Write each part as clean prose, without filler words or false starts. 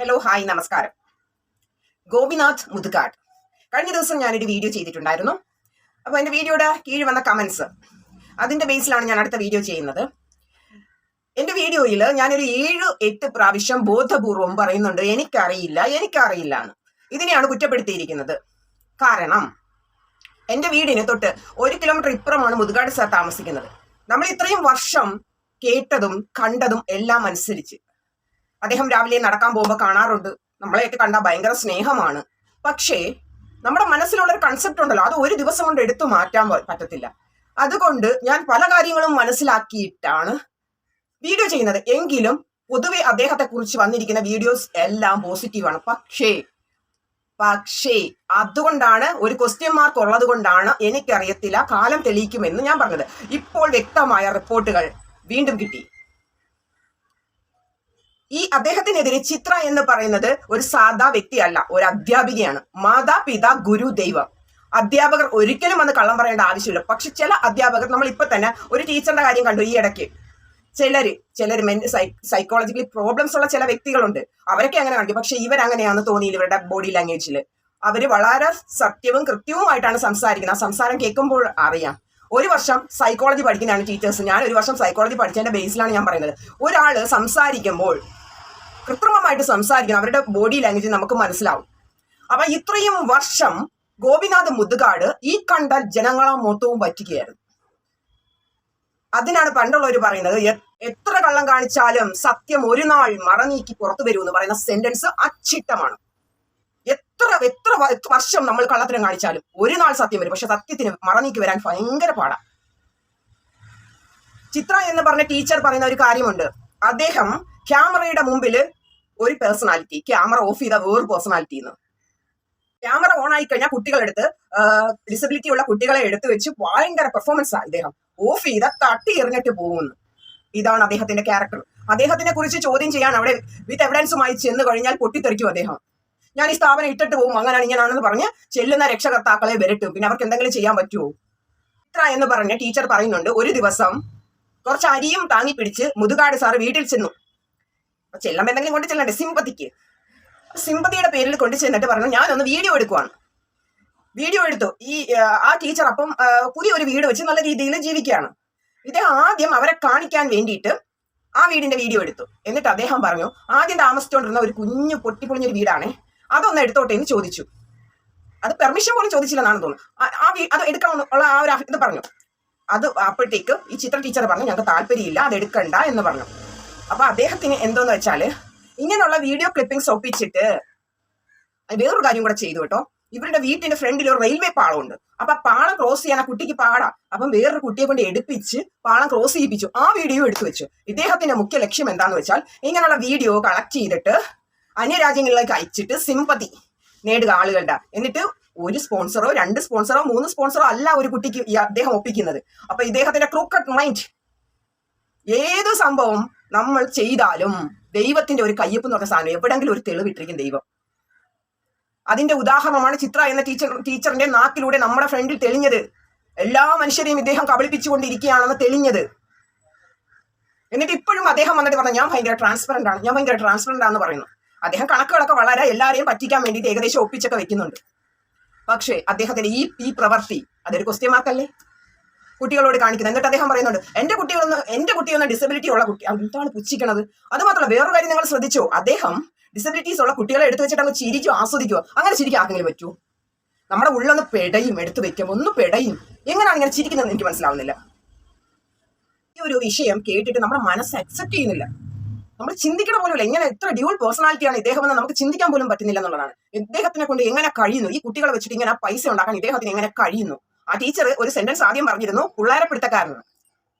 Hello hi നമസ്കാരം. ഗോപിനാഥ് മുതുകാട് കഴിഞ്ഞ ദിവസം ഞാനൊരു വീഡിയോ ചെയ്തിട്ടുണ്ടായിരുന്നു. അപ്പോൾ എൻ്റെ വീഡിയോയുടെ കീഴിൽ വന്ന കമൻസ്, അതിൻ്റെ ബേസിലാണ് ഞാൻ അടുത്ത വീഡിയോ ചെയ്യുന്നത്. എൻ്റെ വീഡിയോയിൽ ഞാനൊരു 7-8 പ്രാവശ്യം ബോധപൂർവം പറയുന്നുണ്ട് എനിക്കറിയില്ല എന്ന്. ഇതിനെയാണ് കുറ്റപ്പെടുത്തിയിരിക്കുന്നത്. കാരണം എൻ്റെ വീടിന് തൊട്ട് 1 കിലോമീറ്റർ ഇപ്പുറമാണ് മുതുകാട് സാർ താമസിക്കുന്നത്. നമ്മൾ ഇത്രയും വർഷം കേട്ടതും കണ്ടതും എല്ലാം അനുസരിച്ച് അദ്ദേഹം രാവിലെ നടക്കാൻ പോകുമ്പോൾ കാണാറുണ്ട്. നമ്മളെയൊക്കെ കണ്ടാൽ ഭയങ്കര സ്നേഹമാണ്. പക്ഷേ നമ്മുടെ മനസ്സിലുള്ള ഒരു കൺസെപ്റ്റ് ഉണ്ടല്ലോ, അത് ഒരു ദിവസം കൊണ്ട് എടുത്തു മാറ്റാൻ പറ്റത്തില്ല. അതുകൊണ്ട് ഞാൻ പല കാര്യങ്ങളും മനസ്സിലാക്കിയിട്ടാണ് വീഡിയോ ചെയ്യുന്നത്. എങ്കിലും പൊതുവെ അദ്ദേഹത്തെ കുറിച്ച് വന്നിരിക്കുന്ന വീഡിയോസ് എല്ലാം പോസിറ്റീവാണ്. പക്ഷേ അതുകൊണ്ടാണ് ഒരു ക്വസ്റ്റ്യൻ മാർക്ക് ഉള്ളത് കൊണ്ടാണ് എനിക്കറിയത്തില്ല, കാലം തെളിയിക്കുമെന്ന് ഞാൻ പറഞ്ഞത്. ഇപ്പോൾ വ്യക്തമായ റിപ്പോർട്ടുകൾ വീണ്ടും കിട്ടി. ഈ അദ്ദേഹത്തിനെതിരെ ചിത്ര എന്ന് പറയുന്നത് ഒരു സാധാ വ്യക്തിയല്ല, ഒരു അധ്യാപികയാണ്. മാതാപിതാ ഗുരു ദൈവം. അധ്യാപകർ ഒരിക്കലും വന്ന് കള്ളം പറയേണ്ട ആവശ്യമില്ല. പക്ഷെ ചില അധ്യാപകർ, നമ്മൾ ഇപ്പൊ തന്നെ ഒരു ടീച്ചറിന്റെ കാര്യം കണ്ടു ഈ ഇടയ്ക്ക്, ചിലര് സൈക്കോളജിക്കലി പ്രോബ്ലംസ് ഉള്ള ചില വ്യക്തികളുണ്ട്, അവരൊക്കെ അങ്ങനെ കാണിക്കും. പക്ഷെ ഇവരങ്ങനെയാണെന്ന് തോന്നിയില്ല. ഇവരുടെ ബോഡി ലാംഗ്വേജിൽ അവര് വളരെ സത്യവും കൃത്യവുമായിട്ടാണ് സംസാരിക്കുന്നത്. ആ സംസാരം കേൾക്കുമ്പോൾ അറിയാം. 1 വർഷം സൈക്കോളജി പഠിക്കുന്നതാണ് ടീച്ചേഴ്സ്. ഞാൻ 1 വർഷം സൈക്കോളജി പഠിച്ചതിന്റെ ബേസിലാണ് ഞാൻ പറയുന്നത്. ഒരാള് സംസാരിക്കുമ്പോൾ കൃത്രിമമായിട്ട് സംസാരിക്കണം, അവരുടെ ബോഡി ലാംഗ്വേജ് നമുക്ക് മനസ്സിലാവും. അപ്പൊ ഇത്രയും വർഷം ഗോപിനാഥ് മുതുകാട് ഈ കണ്ട ജനങ്ങളെ മൊത്തവും പറ്റിക്കുകയായിരുന്നു. അതിനാണ് പണ്ടുള്ളവർ പറയുന്നത്, എത്ര കള്ളം കാണിച്ചാലും സത്യം ഒരു നാൾ മറനീക്കി പുറത്തു വരൂ എന്ന് പറയുന്ന സെന്റൻസ് അച്ചിട്ടമാണ്. എത്ര വർഷം നമ്മൾ കള്ളത്തിനും കാണിച്ചാലും ഒരു നാൾ സത്യം വരും. പക്ഷെ സത്യത്തിന് മറനീക്കി വരാൻ ഭയങ്കര പാടാ. ചിത്ര എന്ന് പറഞ്ഞ ടീച്ചർ പറയുന്ന ഒരു കാര്യമുണ്ട്. അദ്ദേഹം ക്യാമറയുടെ മുമ്പിൽ ഒരു പേഴ്സണാലിറ്റി, ക്യാമറ ഓഫ് ചെയ്ത വേറൊരു പേഴ്സണാലിറ്റി എന്ന്. ക്യാമറ ഓൺ ആയി കഴിഞ്ഞാൽ കുട്ടികളെടുത്ത്, ഡിസബിലിറ്റി ഉള്ള കുട്ടികളെ എടുത്തു വെച്ച് ഭയങ്കര പെർഫോമൻസ് ആണ്. അദ്ദേഹം ഓഫ് ചെയ്ത തട്ടി എറിഞ്ഞിട്ട് പോകുന്നു. ഇതാണ് അദ്ദേഹത്തിന്റെ ക്യാരക്ടർ. അദ്ദേഹത്തിനെ കുറിച്ച് ചോദ്യം ചെയ്യാൻ അവിടെ വിത്ത് എവിഡൻസുമായി ചെന്ന് കഴിഞ്ഞാൽ പൊട്ടിത്തെറിക്കും അദ്ദേഹം. ഞാൻ ഈ സ്ഥാപനം ഇട്ടിട്ട് പോകും, അങ്ങനെയാണ് ഇങ്ങനെയാണെന്ന് പറഞ്ഞ് ചെല്ലുന്ന രക്ഷകർത്താക്കളെ വരട്ടും. പിന്നെ അവർക്ക് എന്തെങ്കിലും ചെയ്യാൻ പറ്റുമോ? ചിത്ര എന്ന് പറഞ്ഞ ടീച്ചർ പറയുന്നുണ്ട്, ഒരു ദിവസം കുറച്ച് അരിയും താങ്ങി പിടിച്ച് മുതുകാട് സാറ് വീട്ടിൽ ചെന്നു. ചെല്ലുമ്പോൾ എന്തെങ്കിലും കൊണ്ട് ചെല്ലണ്ടേ, സിമ്പതിയുടെ പേരിൽ കൊണ്ട് ചെന്നിട്ട് പറഞ്ഞു, ഞാനൊന്ന് വീഡിയോ എടുക്കുവാണ്. വീഡിയോ എടുത്തു. ആ ടീച്ചർ അപ്പം പുതിയൊരു വീട് വെച്ച് നല്ല രീതിയിൽ ജീവിക്കുകയാണ്. ഇദ്ദേഹം ആദ്യം അവരെ കാണിക്കാൻ വേണ്ടിയിട്ട് ആ വീടിന്റെ വീഡിയോ എടുത്തു. എന്നിട്ട് അദ്ദേഹം പറഞ്ഞു, ആദ്യം താമസിച്ചുകൊണ്ടിരുന്ന ഒരു കുഞ്ഞു പൊട്ടിപ്പൊളിഞ്ഞൊരു വീടാണേ, അതൊന്ന് എടുത്തോട്ടെ എന്ന് ചോദിച്ചു. അത് പെർമിഷൻ പോലും ചോദിച്ചില്ലെന്നാണ് തോന്നുന്നു. അത് എടുക്കണമെന്നുള്ള ആ ഒരു ഇത് പറഞ്ഞു. അത് അപ്പോഴത്തേക്ക് ഈ ചിത്ര ടീച്ചർ പറഞ്ഞു, ഞങ്ങൾക്ക് താല്പര്യമില്ല, അത് എടുക്കണ്ട എന്ന് പറഞ്ഞു. അപ്പൊ അദ്ദേഹത്തിന് എന്തോന്ന് വെച്ചാല്, ഇങ്ങനെയുള്ള വീഡിയോ ക്ലിപ്പിംഗ്സ് ഒപ്പിച്ചിട്ട് വേറൊരു കാര്യം കൂടെ ചെയ്തു കേട്ടോ. ഇവരുടെ വീട്ടിന്റെ ഫ്രണ്ടിൽ ഒരു റെയിൽവേ പാളമുണ്ട്. അപ്പൊ പാളം ക്രോസ് ചെയ്യാൻ ആ കുട്ടിക്ക് പാടാ. അപ്പം വേറൊരു കുട്ടിയെ കൊണ്ട് എടുപ്പിച്ച് പാളം ക്രോസ് ചെയ്യിപ്പിച്ചു. ആ വീഡിയോ എടുത്തു വെച്ചു. ഇദ്ദേഹത്തിന്റെ മുഖ്യ ലക്ഷ്യം എന്താന്ന് വെച്ചാൽ, ഇങ്ങനെയുള്ള വീഡിയോ കളക്ട് ചെയ്തിട്ട് അന്യരാജ്യങ്ങളിലേക്ക് അയച്ചിട്ട് സിമ്പതി നേടുക ആളുകളുടെ. എന്നിട്ട് 1 സ്പോൺസറോ 2 സ്പോൺസറോ 3 സ്പോൺസറോ അല്ല ഒരു കുട്ടിക്ക് അദ്ദേഹം ഒപ്പിക്കുന്നത്. അപ്പൊ ഇദ്ദേഹത്തിന്റെ ക്രൂക്കറ്റ് മൈൻഡ്, ഏത് സംഭവം നമ്മൾ ചെയ്താലും ദൈവത്തിന്റെ ഒരു കയ്യൊപ്പ് എന്ന് പറഞ്ഞ സാധനം എവിടെങ്കിലും ഒരു തെളിവിട്ടിരിക്കും ദൈവം. അതിന്റെ ഉദാഹരണമാണ് ചിത്ര എന്ന ടീച്ചറിന്റെ നാക്കിലൂടെ നമ്മുടെ ഫ്രണ്ടിൽ തെളിഞ്ഞത്. എല്ലാ മനുഷ്യരെയും ഇദ്ദേഹം കബളിപ്പിച്ചുകൊണ്ടിരിക്കുകയാണെന്ന് തെളിഞ്ഞത്. എന്നിട്ട് ഇപ്പോഴും അദ്ദേഹം വന്നിട്ട് പറഞ്ഞു, ഞാൻ ഭയങ്കര ട്രാൻസ്പെറന്റ് ആണെന്ന് പറയുന്നു. അദ്ദേഹം കണക്കുകളൊക്കെ വളരെ എല്ലാവരെയും പറ്റിക്കാൻ വേണ്ടിയിട്ട് ഏകദേശം ഒപ്പിച്ചൊക്കെ വെക്കുന്നുണ്ട്. പക്ഷേ അദ്ദേഹത്തിന്റെ ഈ പ്രവൃത്തി അതൊരു ക്വസ്റ്റ്യൻ മാർക്കല്ലേ കുട്ടികളോട് കാണിക്കുന്നത്. എന്നിട്ട് അദ്ദേഹം പറയുന്നുണ്ട്, എന്റെ കുട്ടിയൊന്ന് ഡിസബിലിറ്റി ഉള്ള കുട്ടി, എന്താണ് പുച്ഛിക്കണത്? അത് മാത്രമല്ല, വേറൊരു കാര്യം നിങ്ങൾ ശ്രദ്ധിച്ചോ, അദ്ദേഹം ഡിസബിലിറ്റീസ് ഉള്ള കുട്ടികളെ എടുത്തു വെച്ചിട്ട് അങ്ങ് ചിരിക്കോ ആസ്വദിക്കുവോ? അങ്ങനെ ചിരിക്കാൻ ആർക്കെങ്കിലും പറ്റുമോ? നമ്മുടെ ഉള്ളൊന്ന് പെടയും, എടുത്തു വെക്കും, ഒന്ന് പെടയും. എങ്ങനെയാണ് ഇങ്ങനെ ചിരിക്കുന്നതെന്ന് എനിക്ക് മനസ്സിലാവുന്നില്ല. ഈ ഒരു വിഷയം കേട്ടിട്ട് നമ്മുടെ മനസ്സ് അക്സെപ്റ്റ് ചെയ്യുന്നില്ല. നമ്മൾ ചിന്തിക്കണ പോലുമില്ല, എങ്ങനെ എത്ര ഡ്യൂൾ പേഴ്സണാലിറ്റിയാണ് ഇദ്ദേഹം എന്ന് നമുക്ക് ചിന്തിക്കാൻ പോലും പറ്റുന്നില്ല എന്നുള്ളതാണ്. ഇദ്ദേഹത്തിനെ കൊണ്ട് എങ്ങനെ കഴിയുന്നു, ഈ കുട്ടികളെ വെച്ചിട്ട് ഇങ്ങനെ പൈസ ഉണ്ടാക്കാൻ ഇദ്ദേഹത്തിന് എങ്ങനെ കഴിയുന്നു? ആ ടീച്ചർ ഒരു സെന്റൻസ് ആദ്യം പറഞ്ഞിരുന്നു, പിള്ളേരെ പിടുത്തക്കാരന്.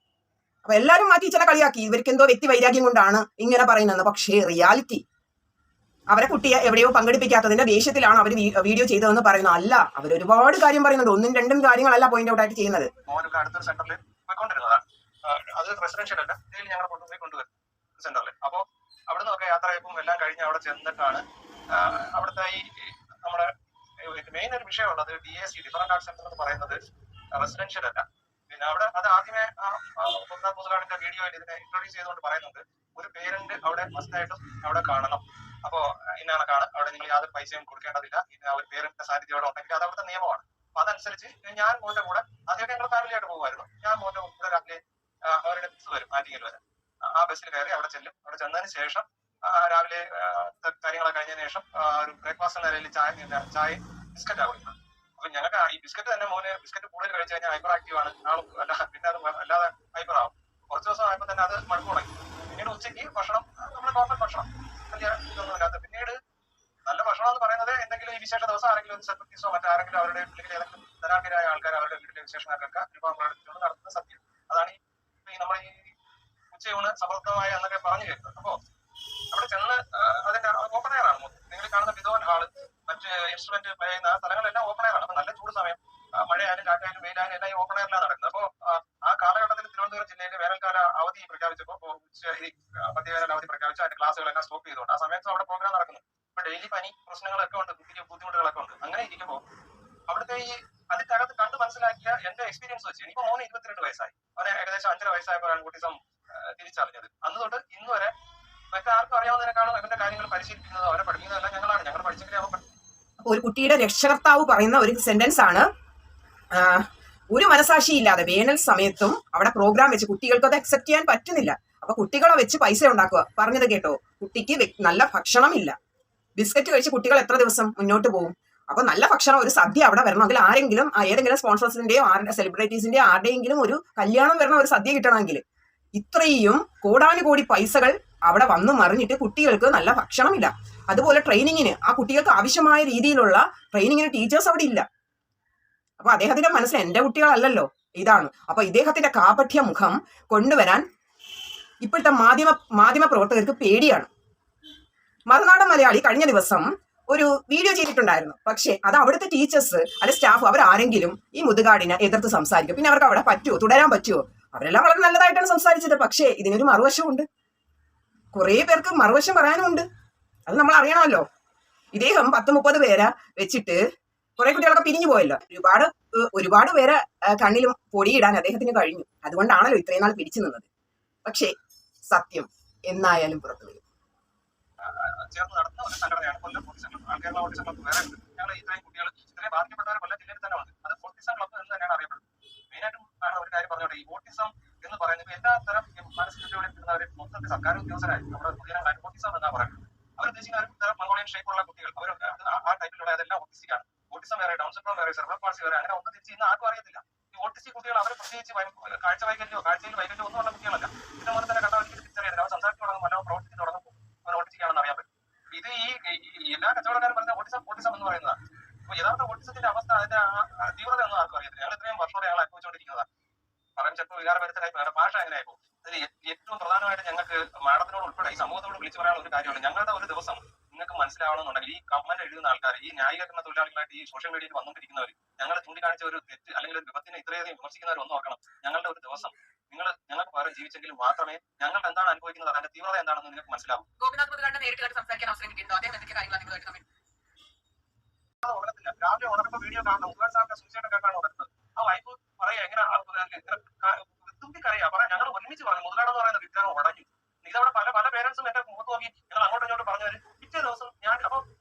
അപ്പൊ എല്ലാവരും ആ ടീച്ചറെ കളിയാക്കി, ഇവർക്ക് എന്തോ വ്യക്തി വൈരാഗ്യം കൊണ്ടാണ് ഇങ്ങനെ പറയുന്നത്. പക്ഷേ റിയാലിറ്റി, അവരെ കുട്ടിയെ എവിടെയോ പങ്കെടുപ്പിക്കാത്തതിന്റെ ദേഷ്യത്തിലാണ് അവർ വീഡിയോ ചെയ്തതെന്ന് പറയുന്നത്. അല്ല, അവർ ഒരുപാട് കാര്യം പറയുന്നുണ്ട്. 1ഉം 2ഉം കാര്യങ്ങളല്ല പോയിന്റ് ഔട്ട് ആയിട്ട് ചെയ്യുന്നത്. സെന്ററിൽ അപ്പോ അവിടെ നിന്നൊക്കെ യാത്രയപ്പും എല്ലാം കഴിഞ്ഞ് അവിടെ ചെന്നിട്ടാണ് അവിടുത്തെ ഈ നമ്മുടെ മെയിൻ ഒരു വിഷയമുള്ളത് DAC ഡിഫറന്റ് ആർട്ട് സെന്റർ എന്ന് പറയുന്നത് റെസിഡൻഷ്യൽ അല്ല. പിന്നെ അവിടെ അത് ആദ്യമേ ഗോപിനാഥ് മുതുകാടിന്റെ വീഡിയോയിൽ ഇതിനെ ഇൻട്രൊഡ്യൂസ് ചെയ്തുകൊണ്ട് പറയുന്നുണ്ട്, ഒരു പേരന്റ് അവിടെ മസ്റ്റായിട്ടും അവിടെ കാണണം. അപ്പോ ഇന്ന കണക്കാണ്, അവിടെ നിങ്ങൾ യാതൊരു പൈസയും കൊടുക്കേണ്ടതില്ല, ഇന്ന ഒരു പേരിന്റെ സാന്നിധ്യം അവിടെ ഉണ്ടെങ്കിൽ അത് അവിടുത്തെ നിയമമാണ്. അപ്പൊ അതനുസരിച്ച് ഞാൻ മോന്റെ കൂടെ ആദ്യമൊക്കെ ഞങ്ങൾ ഫാമിലി ആയിട്ട് പോകുമായിരുന്നു. ഞാൻ മോന്റെ കൂടെ രാവിലെ അവരുടെ ബസ് വരും, ആറ്റിങ്ങൽ വരെ. ആ ബസ്സിൽ കയറി അവിടെ ചെല്ലും. അവിടെ ചെന്നതിന് ശേഷം രാവിലെ കാര്യങ്ങളൊക്കെ കഴിഞ്ഞതിന് ശേഷം ഒരു ബ്രേക്ക്ഫാസ്റ്റ് എന്ന നിലയിൽ ചായ ബിസ്ക്കറ്റ് ആകുന്നത്. അപ്പൊ ഞങ്ങൾക്ക് ഈ ബിസ്ക്കറ്റ് തന്നെ മോന് ബിസ്ക്കറ്റ് കൂടുതൽ കഴിച്ചു കഴിഞ്ഞാൽ ഹൈപ്പർ ആക്റ്റീവ് ആണ് ആളും, പിന്നെ അത് അല്ലാതെ ഹൈപ്പർ ആവും. കുറച്ച് ദിവസം ആയപ്പോൾ തന്നെ അത് മടുപ്പ് തുടങ്ങി. പിന്നീട് ഉച്ചയ്ക്ക് ഭക്ഷണം നമ്മുടെ നോർമൽ ഭക്ഷണം, വലിയ ഇതൊന്നും ഇല്ലാത്ത. പിന്നീട് നല്ല ഭക്ഷണം എന്ന് പറയുന്നത് എന്തെങ്കിലും ഈ വിശേഷ ദിവസം ആരെങ്കിലും ഒരു സെലിബ്രിറ്റീസോ മറ്റാരെങ്കിലും അവരുടെ വീട്ടിൽ ഏതെങ്കിലും ധനാഢ്യരായ ആൾക്കാർ അവരുടെ വീട്ടിലെ വിശേഷങ്ങൾക്കൊക്കെ വിഭവങ്ങൾ എടുത്തുകൊണ്ട് നടത്തുന്ന സദ്യ. അതാണ് ഈ നമ്മൾ ഈ ഉച്ചയൂണ് സമൃദ്ധമായ എന്നൊക്കെ പറഞ്ഞു കേൾക്കുന്നത്. അപ്പോ അവിടെ ചെന്ന് അതിന്റെ ഓപ്പൺ എയർ ആണ്. നിങ്ങൾ കാണുന്ന വിധവൻ ഹാള്, മറ്റ് ഇൻസ്ട്രുമെന്റ് പ്ലേ ചെയ്യുന്ന സ്ഥലങ്ങളെല്ലാം ഓപ്പൺ എയർ ആണ്. അപ്പൊ നല്ല ചൂട് സമയം, മഴയായാലും കാറ്റായാലും വെയിലായാലും എല്ലാം ഈ ഓപ്പൺ എയറിലാണ് നടക്കുന്നത്. അപ്പോ ആ കാലഘട്ടത്തിൽ തിരുവനന്തപുരം ജില്ലയിൽ വേനൽക്കാല അവധി പ്രഖ്യാപിച്ചപ്പോൾ മധ്യവേനൽ അവധി പ്രഖ്യാപിച്ചു. അതിന്റെ ക്ലാസ്സുകളെല്ലാം സ്റ്റോപ്പ് ചെയ്തുകൊണ്ട് ആ സമയത്ത് അവിടെ പ്രോഗ്രാം നടക്കുന്നു. ഇപ്പൊ ഡെയിലി പനി പ്രശ്നങ്ങളൊക്കെ ഉണ്ട്, പുതിയ ബുദ്ധിമുട്ടുകളൊക്കെ ഉണ്ട്. അങ്ങനെ ഇരിക്കുമ്പോൾ അവിടുത്തെ ഈ അതിനകത്ത് കണ്ട് മനസ്സിലാക്കിയ എന്റെ എക്സ്പീരിയൻസ് വെച്ച്, ഇനിയിപ്പോ മോന് 22 വയസ്സായി, അവനെ ഏകദേശം 5.5 വയസ്സായപ്പോഴാണ് ഓട്ടിസം തിരിച്ചറിഞ്ഞത്. അന്ന് തൊട്ട് ഇന്ന് വരെ മറ്റാർക്കും അറിയാവുന്നതിനേക്കാളും അവന്റെ കാര്യങ്ങൾ പരിശീലിപ്പിക്കുന്നത് അവരെ പഠിപ്പിക്കുന്നതെല്ലാം ഞങ്ങളാണ്. ഞങ്ങൾ പഠിച്ചെങ്കിലേ അവൻ. ഒരു കുട്ടിയുടെ രക്ഷകർത്താവ് പറയുന്ന ഒരു സെന്റൻസ് ആണ്, ഒരു മനസാക്ഷിയില്ലാതെ വേനൽ സമയത്തും അവിടെ പ്രോഗ്രാം വെച്ച് കുട്ടികൾക്ക് അത് അക്സെപ്റ്റ് ചെയ്യാൻ പറ്റുന്നില്ല. അപ്പൊ കുട്ടികളെ വെച്ച് പൈസ ഉണ്ടാക്കുക. പറഞ്ഞത് കേട്ടോ, കുട്ടിക്ക് നല്ല ഭക്ഷണമില്ല, ബിസ്ക്കറ്റ് കഴിച്ച് കുട്ടികൾ എത്ര ദിവസം മുന്നോട്ട് പോകും? അപ്പൊ നല്ല ഭക്ഷണം, ഒരു സദ്യ അവിടെ വരണമെങ്കിൽ ആരെങ്കിലും ഏതെങ്കിലും സ്പോൺസേഴ്സിന്റെയോ ആരുടെ സെലിബ്രിറ്റീസിന്റെയോ ആരുടെയെങ്കിലും ഒരു കല്യാണം വരണ ഒരു സദ്യ കിട്ടണമെങ്കിൽ ഇത്രയും കോടാനുകോടി പൈസകൾ അവിടെ വന്നു മറിഞ്ഞിട്ട് കുട്ടികൾക്ക് നല്ല ഭക്ഷണമില്ല. അതുപോലെ ട്രെയിനിങ്ങിന് ആ കുട്ടികൾക്ക് ആവശ്യമായ രീതിയിലുള്ള ട്രെയിനിങ്ങിന് ടീച്ചേഴ്സ് അവിടെ ഇല്ല. അപ്പൊ അദ്ദേഹത്തിന്റെ മനസ്സിൽ എന്റെ കുട്ടികളല്ലല്ലോ ഇതാണ്. അപ്പൊ ഇദ്ദേഹത്തിന്റെ കാപഠ്യ മുഖം കൊണ്ടുവരാൻ ഇപ്പോഴത്തെ മാധ്യമ പ്രവർത്തകർക്ക് പേടിയാണ്. മറുനാടൻ മലയാളി കഴിഞ്ഞ ദിവസം ഒരു വീഡിയോ ചെയ്തിട്ടുണ്ടായിരുന്നു. പക്ഷെ അത് അവിടുത്തെ ടീച്ചേഴ്സ് അല്ലെ സ്റ്റാഫ് അവരാരെങ്കിലും ഈ മുതുകാടിനെ എതിർത്ത് സംസാരിക്കും. പിന്നെ അവർക്ക് അവിടെ പറ്റുമോ, തുടരാൻ പറ്റുമോ? അവരെല്ലാം വളരെ നല്ലതായിട്ടാണ് സംസാരിച്ചത്. പക്ഷേ ഇതിനൊരു മറുവശമുണ്ട്, കുറെ പേർക്ക് മറുവശം പറയാനുമുണ്ട്. അത് നമ്മൾ അറിയണമല്ലോ. ഇദ്ദേഹം 10-30 പേരെ വെച്ചിട്ട് കുറെ കുട്ടികളൊക്കെ പിരിഞ്ഞു പോയല്ലോ. ഒരുപാട് പേരെ കണ്ണിലും പൊടിയിടാൻ അദ്ദേഹത്തിന് കഴിഞ്ഞു. അതുകൊണ്ടാണല്ലോ ഇത്രയും നാൾ പിടിച്ചു നിന്നത്. പക്ഷേ സത്യം എന്നായാലും പുറത്തു വരും. ചേർന്ന് നടത്തുന്ന ഒരു സംഘടനയാണ് Kollam autism club. Kerala autism club വേറെ ഉണ്ട്. ഞങ്ങൾ ഇത്രയും കുട്ടികൾ ഇത്രയും ബാധിക്കപ്പെട്ടവർ കൊല്ലം ജില്ലയിൽ തന്നെ ഉണ്ട്. അത് ഓട്ടിസം ക്ലബ് എന്ന് തന്നെയാണ് അറിയപ്പെടുന്നത്. മെയിനായിട്ടും ഒരു കാര്യം പറഞ്ഞോട്ടെ, ഈ ഓട്ടിസം എന്ന് പറയുന്നത് എല്ലാ തരം മാനസികതയോടെ എത്തുന്നവരെ മൊത്തത്തിൽ സർക്കാർ ഉദ്യോഗസ്ഥരായി നമ്മുടെ പുതിയ ഓട്ടിസം എന്നാണ് പറയുന്നത്. അവർ ഉദ്ദേശിക്കുന്ന ഒരു തരം മംഗോളിയൻ ഷേപ്പുള്ള കുട്ടികൾ, അവർ ആ ടൈപ്പിലുള്ള അതെല്ലാം ഓട്ടിസ്റ്റിക്കാണ്. ഓട്ടിസം വേറെ, ഡൗൺ സിൻഡ്രോം വേറെ, സെർബ്രൽ പാൾസി വേറെ, അങ്ങനെ ഒന്നും തിരിച്ച് ഇന്ന് ആർക്കും അറിയത്തില്ല. ഈ ഓട്ടിസ്റ്റിക് കുട്ടികൾ അവർ പ്രത്യേകിച്ച് കാഴ്ചയിൽ വൈകല്യോ ഒന്നും ഉള്ള കുട്ടികളല്ല. ഇതിന്റെ മുതൽ തന്നെ കണ്ടാൽ ഒരിക്കലും തിരിച്ചറിയാൻ അവർ സംസാരിച്ചു തുടങ്ങും, വല്ല പ്രവർത്തിച്ച് തുടങ്ങുമ്പോൾ അവർ ഓട്ടിസ്റ്റിക്കാണെന്ന് അറിയാൻ പറ്റും. ഇത് ഈ എല്ലാ കച്ചവടക്കാരും പറഞ്ഞ ഓട്ടിസം എന്ന് പറയുന്നതാണ്. അപ്പൊ യഥാർത്ഥ ഓട്ടിസത്തിന്റെ അവസ്ഥ, അതിന്റെ തീവ്രത ഒന്നും ആർക്കും അറിയത്തില്ല. ഞങ്ങൾ ഇത്രയും വർഷത്തോടെ ഞങ്ങൾ അനുഭവിച്ചുകൊണ്ടിരിക്കുന്നതാണ്. പറയാൻ ചിലപ്പോൾ വികാരപരിതരായി ഭാഷ എങ്ങനെയായിപ്പോ. അതിൽ ഏറ്റവും പ്രധാനമായിട്ട് ഞങ്ങൾക്ക് മാഡത്തിനോട് ഉൾപ്പെടെ ഈ സമൂഹത്തോട് വിളിച്ചു പറയാനുള്ള ഒരു കാര്യമാണ്, ഞങ്ങളുടെ ഒരു ദിവസം നിങ്ങൾക്ക് മനസ്സിലാവണമെന്നുണ്ടെങ്കിൽ ഈ കമന്റ് എഴുതുന്ന ആൾക്കാർ, ഈ ന്യായീകരണ തൊഴിലാളികളായിട്ട് ഈ സോഷ്യൽ മീഡിയയിൽ വന്നുകൊണ്ടിരിക്കുന്നവർ, ഞങ്ങൾ ചൂണ്ടിക്കാണിച്ച ഒരു തെറ്റ് അല്ലെങ്കിൽ ഒരു വിപത്തിനെ ഇത്രയധികം വിമർശിക്കുന്നവർ ഒന്ന് ഓർക്കണം. ഞങ്ങളുടെ ഒരു ദിവസം ഞങ്ങൾക്ക് പകരം ജീവിച്ചെങ്കിൽ മാത്രമേ ഞങ്ങൾ എന്താണ് അനുഭവിക്കുന്നത് അതിന്റെ തീവ്രത എന്താണെന്ന് നിങ്ങൾക്ക് മനസ്സിലാവും. നേരിട്ട് കണ്ട് സംസാരിക്കാൻ അവസരം കിട്ടുന്നു. അദ്ദേഹം എന്തൊക്കെ കാര്യങ്ങൾ രാവിലെ ഉണർന്ന വീഡിയോ കാണണം, മുഖാൻ സാറിന്റെ സൂചിയുടെ കേട്ടാണ് ഉണർന്നത്. ആ വൈഫ് പറയാ എങ്ങനെ തുമ്പിക്കറിയാ പറയാം. ഞങ്ങൾ ഒരുമിച്ച് പറഞ്ഞു മുതലാണെന്ന് പറയുന്ന വിഗ്രഹം ഉടഞ്ഞു. ഇതവിടെ പല പേരൻസും എന്റെ മുഖത്ത് നോക്കി ഞങ്ങൾ അങ്ങോട്ടും ഇങ്ങോട്ട് പറഞ്ഞവര്. പിറ്റേ ദിവസം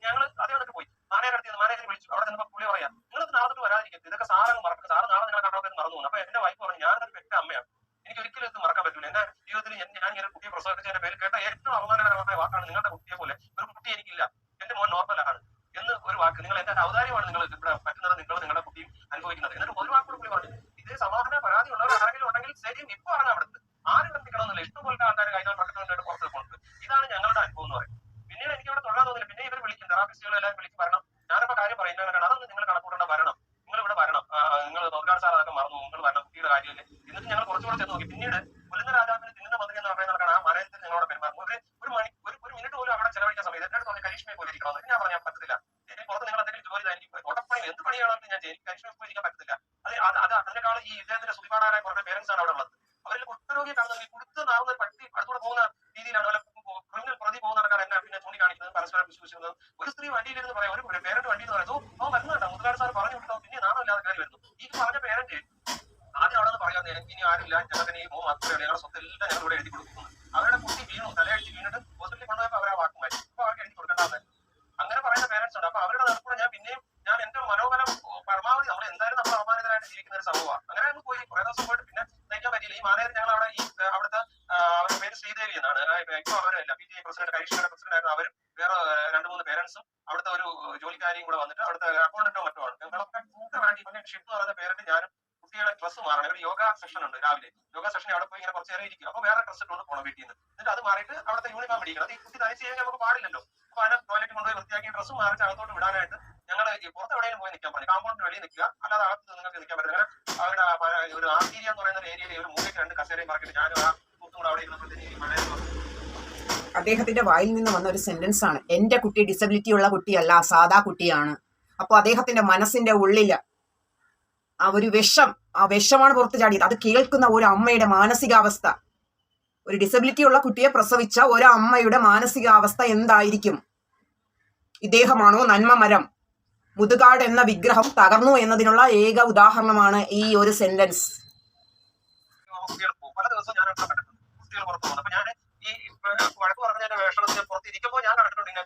ഞങ്ങൾ അതേ വന്നിട്ട് പോയി മാനേജറെ വിളിച്ചു. അവിടെ ചെന്നപ്പോൾ പുള്ളി പറയാം, നിങ്ങൾ നാളെ തൊട്ട് വരാതിരിക്കും, ഇതൊക്കെ സാറങ്ങ് മറക്കും, സാറ് നാളെ നിങ്ങളെ കണ്ടോക്കെ മറന്നു പോകുന്നു. അപ്പൊ എന്റെ വൈഫ് പറഞ്ഞു, ഞാനൊരു പെറ്റ അമ്മയാണ്, എനിക്ക് ഒരിക്കലും ഇത് മറക്കാൻ പറ്റില്ല. എന്റെ ജീവിതത്തിൽ ഞാൻ ഇങ്ങനെ കുട്ടിയെ പ്രസവിച്ചതിന്റെ പേര് കേട്ട ഏറ്റവും അപമാനകരമായ വാക്കാണ് നിങ്ങളുടെ കുട്ടിയെ പോലെ ഒരു കുട്ടി എനിക്കില്ല, എന്റെ മോൻ നോർമലാണ് എന്ന് ഒരു വാക്ക്. നിങ്ങൾ എന്റെ ഔദാര്യമാണ് നിങ്ങൾ ഇവിടെ പറ്റുന്നത്, നിങ്ങളുടെ കുട്ടിയും അനുഭവിക്കുന്നത്. എന്നിട്ട് ഒരു വാക്കോട് പുള്ളി പറഞ്ഞു, ഇതേ സമാധാന പരാതി ഉള്ളവർ ആരെങ്കിലും ഉണ്ടെങ്കിൽ ശരിയും ഇപ്പൊ ആണ് അവിടുത്തെ ആരും കത്തിക്കണമെന്നില്ല, ഇഷ്ടംപോലെ ആൾക്കാർ കഴിഞ്ഞാൽ പ്രകടനമായിട്ട് പുറത്ത് പോകുന്നത്. ഇതാണ് ഞങ്ങളുടെ അനുഭവം എന്ന് പറയും. പിന്നീട് എനിക്ക് അവിടെ തൊഴാൻ തോന്നില്ല. പിന്നെ ഇവർ വിളിക്കും, തെറാപ്പിസ്റ്റുകൾ എല്ലാം വിളിക്കും, വരണം. ഞാനിപ്പോ കാര്യം പറയുന്നത് അതൊന്നും നിങ്ങൾ കണക്കൂട്ടേണ്ട, വരണം, നിങ്ങൾ ഇവിടെ വരണം, നിങ്ങൾ നോക്കാൻ സാർ അതൊക്കെ മറന്നു, നിങ്ങൾ വരണം, കുട്ടിയുടെ കാര്യമില്ലേ. എന്നിട്ട് ഞങ്ങൾ കുറച്ചുകൂടെ ചെന്ന് നോക്കി. പിന്നീട് പുല്ലുന്ന രാജാവിന് തിന്നുന്ന മന്ത്രി എന്ന് പറയുന്ന ആ മരത്തിൽ ഞങ്ങളോട് പെരുമാറും. ഒരു മിനിറ്റ് പോലും അവിടെ ചെലവഴിക്കാൻ സമയത്ത് എന്നോട് തോന്നി കരിഷ്മയെ പോലെ ഇരിക്കണമെന്ന്. ഞാൻ പറഞ്ഞാൽ പറ്റത്തില്ല, പുറത്ത് നിങ്ങൾ എന്തെങ്കിലും ജോലി എനിക്ക് ഉടപ്പണി എന്ത് പണിയാണെന്ന് ഞാൻ കരിഷ്മയെ പോലെ ഇരിക്കാൻ പറ്റത്തില്ല. അതിനേക്കാൾ ഈ ഇദ്ദേഹത്തിന്റെ സുതിപാടാനായ കുറേ പേരൻസ് ആണ് അവിടെ ഉള്ളത്. അവരിൽ കുട്ടരോഗിയെ കാണുന്നത് കൊടുത്ത് നാവുന്ന പട്ടി അടുത്തൂടെ പോകുന്ന രീതിയിലാണ്. ക്രിമിനൽ പ്രതി പോകുന്ന നടക്കാൻ എന്നെ പിന്നെ ചൂണ്ടിക്കാണിക്കുന്നത്, പരസ്പരം വിശ്വസിക്കുന്നത്. ഒരു സ്ത്രീ വണ്ടിയിലിരുന്ന് പറയാം, ഒരു പേരന്റ് വണ്ടി എന്ന് പറയുന്നത് അവൻ വരുന്നുണ്ടോ മുതലാളി സാർ പറഞ്ഞു വിട്ടോ, പിന്നെ നാണോ ഇല്ലാതെ കയറി വരുന്നു. ഈ പറഞ്ഞ പേരന്റ് ആദ്യം അവിടെ നിന്ന് പറയാൻ എനിക്ക് ഇനി ആരില്ല, ഞങ്ങൾക്ക് ഈ മാത്രമേ ഞങ്ങളുടെ സ്വത്തെല്ലാം ഞങ്ങൾ ഇവിടെ എഴുതി കൊടുക്കുന്നു. അവരുടെ കുട്ടി വീണു, തലയടിച്ച് വീണിട്ട് ഹോസ്പിറ്റലിൽ കൊണ്ടുപോയപ്പോൾ അവരെ വാക്കുമായി. ഇപ്പൊ അവർക്ക് എഴുതി കൊടുക്കേണ്ടത് വേറെ 2-3 പേരൻസും അവിടുത്തെ ഒരു ജോലിക്കാരിയും കൂടെ വന്നിട്ട് അവിടുത്തെ അക്കൗണ്ടന്റോ മറ്റോ ആണ്. ഞങ്ങളൊക്കെ വേണ്ടി ഇവന്റെ ഷിപ്പ് എന്ന് പറയുന്ന പേരിട്ട് ഞാനും കുട്ടികളെ ഡ്രസ്സ് മാറണം. ഒരു യോഗ സെഷൻ ഉണ്ട് രാവിലെ. യോഗ സെഷൻ അവിടെ പോയി ഇങ്ങനെ കുറച്ച് നേരം ഇരിക്കും. അപ്പൊ വേറെ ഡ്രസ്സ് ഇട്ടുകൊണ്ട് പോകണം വീട്ടിൽ നിന്ന്. എന്നിട്ട് അത് മാറിയിട്ട് അവിടുത്തെ യൂണിഫോം ഇടിക്കണം. അത് ഈ കുട്ടി തനിച്ച് കഴിഞ്ഞാൽ നമുക്ക് പാടില്ലല്ലോ. അപ്പൊ അതിനെ ടോയ്ലറ്റ് കൊണ്ടുപോയി വൃത്തിയാക്കി ഡ്രസ്സ് മാറിച്ച് അകത്തോട്ട് വിടാനായിട്ട് ഞങ്ങൾ പുറത്ത് എവിടെയും പോയി നിൽക്കാൻ പറഞ്ഞു. കാമ്പൗണ്ടിന് വെളിയിൽ നിൽക്കുക, അല്ലാതെ അകത്ത് നിങ്ങൾക്ക് നിൽക്കാൻ പറ്റില്ല. അങ്ങനെ അവിടെ ഒരു ആർട്ടീരിയ എന്ന് പറയുന്ന ഒരു ഏരിയയിൽ ഒരു മൂലയ്ക്ക് 2 കസേരയും മാർക്കിട്ട് ഞാനും ആ കൂട്ടും കൂടെ അവിടെ ഇരുന്നപ്പോഴത്തേക്ക് മഴ. അദ്ദേഹത്തിന്റെ വായിൽ നിന്ന് വന്ന ഒരു സെന്റൻസ് ആണ്, എന്റെ കുട്ടി ഡിസബിലിറ്റി ഉള്ള കുട്ടിയല്ല, സാധാ കുട്ടിയാണ്. അപ്പോൾ അദ്ദേഹത്തിന്റെ മനസ്സിന്റെ ഉള്ളില് ആ ഒരു വിഷമാണ് പുറത്തു ചാടിയത്. അത് കേൾക്കുന്ന ഒരു അമ്മയുടെ മാനസികാവസ്ഥ, ഒരു ഡിസബിലിറ്റി ഉള്ള കുട്ടിയെ പ്രസവിച്ച ഒരു അമ്മയുടെ മാനസികാവസ്ഥ എന്തായിരിക്കും? ഇദ്ദേഹമാണോ നന്മ മരം? മുതുകാട് എന്ന വിഗ്രഹം തകർന്നു എന്നതിനുള്ള ഏക ഉദാഹരണമാണ് ഈ ഒരു സെന്റൻസ്. പല ദിവസവും ഞാൻ കുട്ടികൾ പുറത്തു പോകുന്നു. അപ്പൊ ഞാൻ ഈ വഴക്ക് പറഞ്ഞതിന്റെ വേഷണത്തിന് പുറത്ത് ഇരിക്കുമ്പോൾ ഞാൻ കണ്ടിട്ടുണ്ട് ഇങ്ങനെ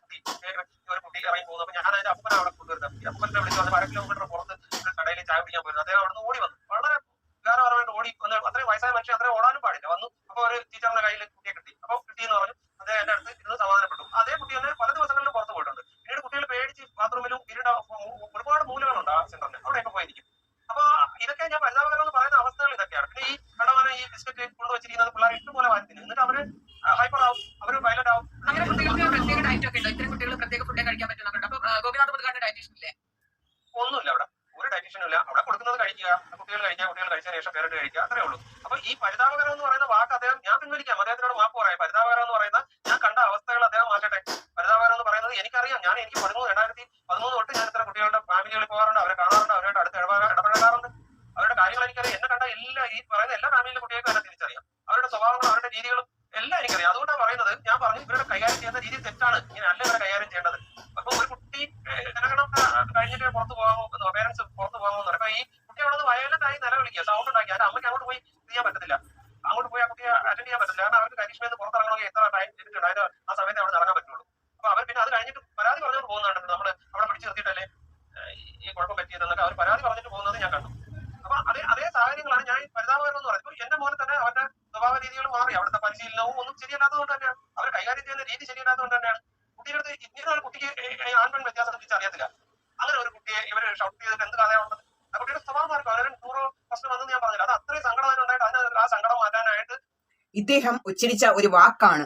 ഒരു കുട്ടി ഇറങ്ങി പോകുന്നു. അപ്പൊ ഞാൻ അതിന്റെ അപ്പനെ അവിടെ കൊണ്ടുവരുന്നത്. അപ്പനെ വിളിച്ചു വന്ന് 1 കിലോമീറ്റർ പുറത്ത് കടയിൽ ചായ പിടിക്കാൻ പോയിരുന്നു. അദ്ദേഹം അവിടെ നിന്ന് ഓടി വന്നു. വളരെ വേറെ ഓടി വന്ന്. അത്രയും വയസ്സായ മനുഷ്യൻ അത്രയും ഓടാനും പാടില്ല. വന്നു. അപ്പൊ ഒരു ടീച്ചറിന്റെ കയ്യിൽ കുട്ടിയെ കിട്ടി. അപ്പൊ കിട്ടിയെന്ന് പറഞ്ഞു. അദ്ദേഹം എന്റെ അടുത്ത് ഇരുന്ന് സമാധാനപ്പെട്ടു. അതേ കുട്ടി തന്നെ പല ദിവസങ്ങളിലും പുറത്ത് പോയിട്ടുണ്ട്. പിന്നീട് കുട്ടികൾ പേടിച്ച് ബാത്റൂമിലും ഒരുപാട് മൂലകളുണ്ട് ആ സെന്ററിന്, അവിടെയൊക്കെ പോയിരിക്കും. അപ്പൊ ഇതൊക്കെ ഞാൻ പരിതാപകരം എന്ന് പറയുന്ന അവസ്ഥകൾ ഇതൊക്കെയാണ്. പിന്നെ ഈ കടവന ഈ ബിസ്ക്കറ്റ് കൊണ്ടുവച്ചിരിക്കുന്നത് പിള്ളേർ ഇഷ്ടംപോലെ വാങ്ങിക്കുന്നു. എന്നിട്ട് അവര് ഹൈപ്പർ ആവും, അവര് വയലന്റ് ആവും. അങ്ങനെ കുട്ടികൾക്ക് പ്രത്യേക ഡയറ്റ് ഒക്കെ ഉണ്ടോ? ഇത്തരം കുട്ടികൾ പ്രത്യേക ഫുഡ് കഴിക്കാൻ പറ്റുന്നുണ്ട്. അപ്പൊ ഗോപിനാഥ് മുതുകാടിന്റെ ഡയറ്റീഷ്യൻ ഇല്ലേ? ഒന്നുമില്ല അവിടെ, ഒരു ഡയറ്റീഷ്യനും ഇല്ല. അവിടെ കൊടുക്കുന്നത് കഴിക്കുക, കുട്ടികൾ കഴിച്ചതിന് ശേഷം പേരന്റ് കഴിക്കുക, അത്രേ ഉള്ളൂ. അപ്പൊ ഈ പരിതാപകരം എന്ന് പറയുന്ന വാക്ക് അദ്ദേഹം, ഞാൻ പിൻവലിക്കാം, അദ്ദേഹത്തിനോട് മാപ്പ് പറയാം. പരിതാപകരം എന്ന് പറയുന്ന ഞാൻ കണ്ട അവസ്ഥകൾ അദ്ദേഹം മാറ്റട്ടെ. പരിതാപകരം എന്ന് പറയുന്നത് എനിക്കറിയാം. എനിക്ക് 2013 തൊട്ട് ഞാൻ ഇത്ര കുട്ടികളുടെ ഫാമിലികളിൽ പോകാറുണ്ട്, അവരെ കാണാറുണ്ട്, അവരുടെ അടുത്ത് ഇടപെടാറുണ്ട്. അവരുടെ കാര്യങ്ങൾ എനിക്കറിയാം. എന്നെ കണ്ട ഈ പറയുന്ന എല്ലാ ഫാമിലിയിലെ കുട്ടികൾക്കും എന്നെ തിരിച്ചറിയാം. അവരുടെ സ്വഭാവങ്ങളും അവരുടെ രീതികളും എല്ലാം എനിക്കറിയാം. അതുകൊണ്ടാണ് പറയുന്നത്, ഞാൻ പറഞ്ഞു ഇവരുടെ കൈകാര്യം ചെയ്യുന്ന രീതി തെറ്റാണ്, ഇങ്ങനെ അല്ല ഇവരെ കൈകാര്യം ചെയ്യേണ്ടത്. അപ്പൊ ഒരു കുട്ടി ജനഗണം കഴിഞ്ഞിട്ട് പുറത്ത് പോകാമോ, പേരൻസ് പുറത്ത് പോകാമോ എന്ന് പറയും. അപ്പൊ ഈ കുട്ടി അവിടെ നിന്ന് വയലന്റായി നിലവിളിക്കുക, സൗണ്ട് ഉണ്ടാക്കി. അത് അമ്മയ്ക്ക് അങ്ങോട്ട് പോയി ചെയ്യാൻ പറ്റത്തില്ല. അങ്ങോട്ട് പോയി ആ കുട്ടിയെ അറ്റൻഡ് ചെയ്യാൻ പറ്റില്ല. കാരണം അവർക്ക് കരീഷ്മയിൽ നിന്ന് പുറത്തിറങ്ങണമെങ്കിൽ എത്ര ടൈം ചെയ്തിട്ടുണ്ട്, അതിന് ആ സമയത്ത് അവിടെ ഇറങ്ങാൻ പറ്റുള്ളൂ. അപ്പൊ അവർ പിന്നെ അത് കഴിഞ്ഞിട്ട് പരാതി പറഞ്ഞുകൊണ്ട് പോകുന്നുണ്ട്. നമ്മൾ അവിടെ പിടിച്ചു നിർത്തിയിട്ടല്ലേ ഈ കുഴപ്പം പറ്റിയതെന്നൊക്കെ അവർ പരാതി പറഞ്ഞിട്ട് പോകുന്നത് ഞാൻ കണ്ടു. അപ്പൊ അതേ സാഹചര്യങ്ങളാണ് ഞാൻ പരിതാപകരം എന്ന് പറയുന്നത്. എന്റെ മോനെ തന്നെ അവരുടെ സ്വഭാവ രീതികൾ മാറി. അവിടുത്തെ പരിശീലനവും ഒന്നും ശരിയല്ലാത്തതുകൊണ്ട് തന്നെയാണ്, അവർ കൈകാര്യം ചെയ്യുന്ന രീതി ശരിയല്ലാത്തതുകൊണ്ട് തന്നെയാണ്. കുട്ടിയുടെ ഇങ്ങനെ ഒരു കുട്ടിക്ക് ആൺപെൺ വ്യത്യാസം തിരിച്ചറിയത്തില്ല. അങ്ങനെ ഒരു കുട്ടിയെ ഇവര് ഷൗട്ട് ചെയ്തിട്ട് എന്ത് കഥയാണുള്ളത്? ആ കുട്ടിയുടെ സ്വഭാവം മാറി. അവരെ 100 പ്രശ്നം വന്നെന്ന് ഞാൻ പറഞ്ഞില്ല. അത് അത്രയും സങ്കടം ഉണ്ടായിട്ട് അതിന് ആ സങ്കടം മാറ്റാനായിട്ട് ഇദ്ദേഹം ഉച്ചരിച്ച ഒരു വാക്കാണ്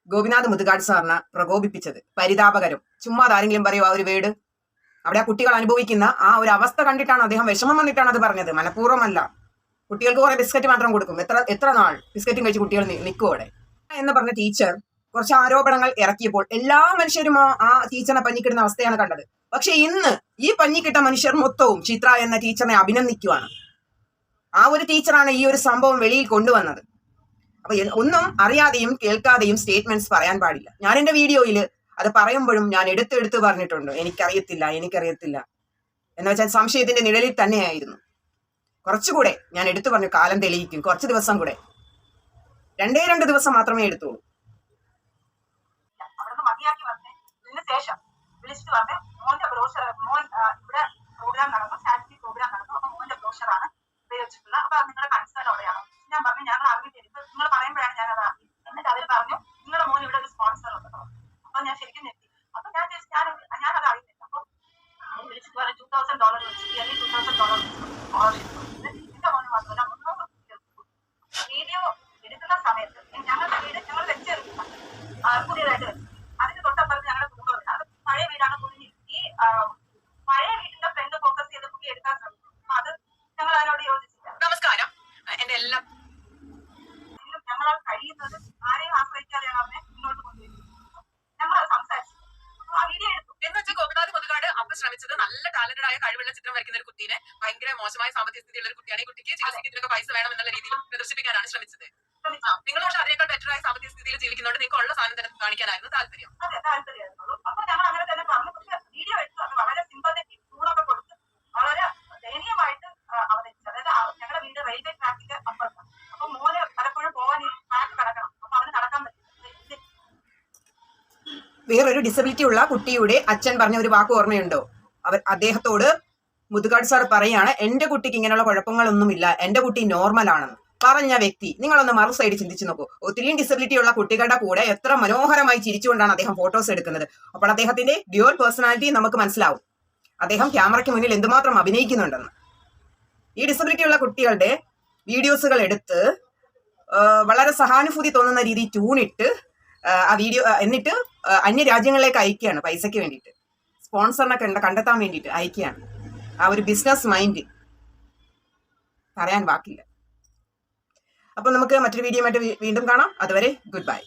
ഗോപിനാഥ് മുതുകാട് സാറിനെ പ്രകോപിപ്പിച്ചത്. പരിതാപകരം. ചുമ്മാ ആരെങ്കിലും പറയൂ ആ ഒരു വേട്? അവിടെ ആ കുട്ടികൾ അനുഭവിക്കുന്ന ആ ഒരു അവസ്ഥ കണ്ടിട്ടാണ് അദ്ദേഹം, വിഷമം വന്നിട്ടാണ് അത് പറഞ്ഞത്, മനഃപൂർവ്വമല്ല. കുട്ടികൾക്ക് കുറെ ബിസ്ക്കറ്റ് മാത്രം കൊടുക്കും. എത്ര നാൾ ബിസ്ക്കറ്റും കഴിച്ച് കുട്ടികൾ നിൽക്കും അവിടെ എന്ന് പറഞ്ഞ ടീച്ചർ കുറച്ച് ആരോപണങ്ങൾ ഇറക്കിയപ്പോൾ എല്ലാ മനുഷ്യരും ആ ടീച്ചറിനെ പഞ്ഞിക്കിടുന്ന അവസ്ഥയാണ് കണ്ടത്. പക്ഷെ ഇന്ന് ഈ പഞ്ഞിക്കിട്ട മനുഷ്യർ മൊത്തവും ചിത്ര എന്ന ടീച്ചറിനെ അഭിനന്ദിക്കുവാണ്. ആ ഒരു ടീച്ചറാണ് ഈ ഒരു സംഭവം വെളിയിൽ കൊണ്ടുവന്നത്. അപ്പൊ ഒന്നും അറിയാതെയും കേൾക്കാതെയും സ്റ്റേറ്റ്മെന്റ്സ് പറയാൻ പാടില്ല. ഞാൻ എന്റെ വീഡിയോയിൽ അത് പറയുമ്പോഴും ഞാൻ എടുത്ത് പറഞ്ഞിട്ടുണ്ട്, എനിക്കറിയത്തില്ല എന്ന് വെച്ചാൽ സംശയത്തിന്റെ നിഴലിൽ തന്നെയായിരുന്നു. കുറച്ചുകൂടെ ഞാൻ എടുത്തു പറഞ്ഞു, കാലം തെളിയിക്കും, കുറച്ച് ദിവസം കൂടെ, 2 ദിവസം മാത്രമേ എടുത്തുള്ളൂ. ശേഷം വിളിച്ചിട്ട് പറഞ്ഞ് മോന്റെ ബ്രോഷർ, മോൻ ഇവിടെ പ്രോഗ്രാം നടന്നു, സ്റ്റാറ്റിസ്റ്റിക് പ്രോഗ്രാം നടന്നു, അപ്പൊ മോന്റെ ബ്രോഷറാണ് ഉപയോഗിച്ചിട്ടുള്ള. അപ്പൊ അത് നിങ്ങളുടെ കൺസേൺ അവിടെയാണ്. ഞാൻ പറഞ്ഞു ഞങ്ങൾ അറിഞ്ഞിട്ടില്ല, നിങ്ങൾ പറയുമ്പോഴാണ് ഞാൻ അത് അറിഞ്ഞത്. എന്നിട്ട് അവർ പറഞ്ഞു നിങ്ങളുടെ മോൻ ഇവിടെ ഒരു സ്പോൺസർ ഉണ്ടോ? അപ്പൊ ഞാൻ ശരിക്കും ഞെട്ടി. അപ്പൊ ഞാനത് അറിയില്ല. അപ്പൊ വിളിച്ചിട്ട് പറഞ്ഞു $2,000 വെച്ചിട്ട് $2,000 എന്റെ മോന് മാത്രമല്ല 300 വീഡിയോ എടുക്കുന്ന സമയത്ത് ഞങ്ങളുടെ വീട് ഞങ്ങൾ വെച്ചെടുക്കുന്ന പുതിയതായിട്ട് വെച്ചു. അതിന് തൊട്ടപ്പുറത്ത് ഞങ്ങളുടെ കുടുംബം, അത് പഴയ വീടാണ്. ഈ പഴയ വീട്ടിന്റെ ഫ്രണ്ട് ഫോക്കസ് ചെയ്ത് പുതിയ എടുക്കാൻ ശ്രമിച്ചു. അത് ഞങ്ങൾ അതിനോട് യോജിച്ചില്ല. നമസ്കാരം. എന്റെ എല്ലാം ഞങ്ങളാൽ കഴിയുന്നത് ആരെയും ആശ്രയിക്കാതെയാണ് അവനെ മുന്നോട്ട് കൊണ്ടുവരുന്നത്. ഞങ്ങളത് സംസാരിച്ചു, ആ വീഡിയോ എടുത്തു. എന്ന് വെച്ചാൽ ഗോപിനാഥ് മുതുകാട് അപ്പൊ ശ്രമിച്ചത് നല്ല ടാലന്റഡ് ആയ കഴിവുള്ള ചിത്രം വരയ്ക്കുന്ന ഒരു കുട്ടീനെ ഭയങ്കര മോശമായ സാമ്പത്തിക സ്ഥിതിയുള്ള ഒരു കുട്ടിയാണ്. ഈ കുട്ടിക്ക് ചികിത്സിക്കുന്നതിനൊക്കെ പൈസ വേണം എന്നുള്ള രീതിയിൽ പ്രദർശിപ്പിക്കാനാണ് ശ്രമിച്ചത്. നിങ്ങൾ പക്ഷെ അതിനേക്കാൾ ബെറ്റർ ആയ സാമ്പത്തിക സ്ഥിതിയിൽ ജീവിക്കുന്നതുകൊണ്ട് നിങ്ങൾക്ക് ഉള്ള സാധനം തന്നെ കാണിക്കാനായിരുന്നു താല്പര്യം. അതെ, താല്പര്യമായിരുന്നുള്ളൂ. അപ്പൊ ഞങ്ങൾ അങ്ങനെ തന്നെ പറഞ്ഞു. പക്ഷെ വീഡിയോ എടുത്തു അത് വളരെ സിമ്പത്തറ്റിക് ടൂണൊക്കെ കൊടുത്ത് വളരെ ദയനീയമായിട്ട് അവതരിച്ചു. അതായത് ഞങ്ങളുടെ വീട് റെയിൽവേ ട്രാക്കിന്റെ അപ്പുറത്താണ്. അപ്പൊ മോന് പലപ്പോഴും പോകാൻ ഈ ട്രാക്ക് കടക്കണം. അപ്പൊ അവന് കടക്കാൻ പറ്റില്ല. വേറൊരു ഡിസബിലിറ്റി ഉള്ള കുട്ടിയുടെ അച്ഛൻ പറഞ്ഞ ഒരു വാക്ക് ഓർമ്മയുണ്ടോ? അദ്ദേഹത്തോട് മുതുകാട് സാർ പറയാണ്, എന്റെ കുട്ടിക്ക് ഇങ്ങനെയുള്ള കുഴപ്പങ്ങളൊന്നുമില്ല, എന്റെ കുട്ടി നോർമൽ ആണെന്ന്. പറഞ്ഞ വ്യക്തി നിങ്ങളൊന്ന് മറു സൈഡ് ചിന്തിച്ചു നോക്കൂ. ഒത്തിരിയും ഡിസബിലിറ്റി ഉള്ള കുട്ടികളുടെ കൂടെ എത്ര മനോഹരമായി ചിരിച്ചുകൊണ്ടാണ് അദ്ദേഹം ഫോട്ടോസ് എടുക്കുന്നത്. അപ്പോൾ അദ്ദേഹത്തിന്റെ ഡ്യുവൽ പേഴ്സണാലിറ്റി നമുക്ക് മനസ്സിലാവും. അദ്ദേഹം ക്യാമറയ്ക്ക് മുന്നിൽ എന്തുമാത്രം അഭിനയിക്കുന്നുണ്ടെന്ന്. ഈ ഡിസബിലിറ്റി ഉള്ള കുട്ടികളുടെ വീഡിയോസുകൾ എടുത്ത് വളരെ സഹാനുഭൂതി തോന്നുന്ന രീതി ട്യൂണിട്ട് ആ വീഡിയോ എന്നിട്ട് അന്യ രാജ്യങ്ങളിലേക്ക് അയക്കുകയാണ്. പൈസയ്ക്ക് വേണ്ടിയിട്ട്, സ്പോൺസറിനെ കണ്ടെത്താൻ വേണ്ടിയിട്ട് അയക്കുകയാണ്. ആ ഒരു ബിസിനസ് മൈൻഡ് പറയാൻ വാക്കില്ല. അപ്പോൾ നമുക്ക് മറ്റൊരു വീഡിയോ വീണ്ടും കാണാം. അതുവരെ ഗുഡ് ബൈ.